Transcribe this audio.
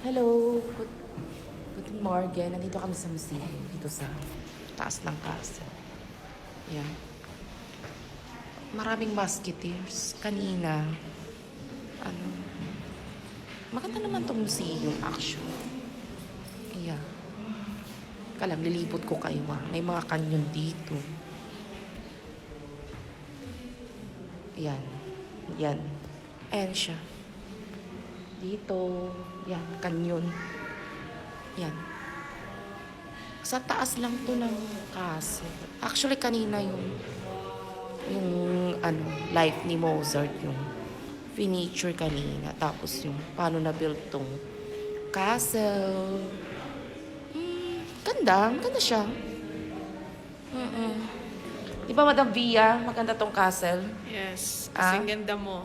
Hello, good morning. Nandito kami sa museum, dito sa taas ng castle. Yan. Maraming musketeers. Kanina, maganda naman tong museum actually. Yeah. Kalang lilibot ko kayo May mga kanyon dito. Yan. Yan. Ayan siya. Dito. Yan. Kanyon. Yan. Sa taas lang to ng castle. Actually, kanina yung life ni Mozart, yung finiture kanina. Tapos yung paano na-build tong castle. Ganda. Maganda siya. Di ba, Madam Via? Maganda tong castle. Yes, kasing ganda mo.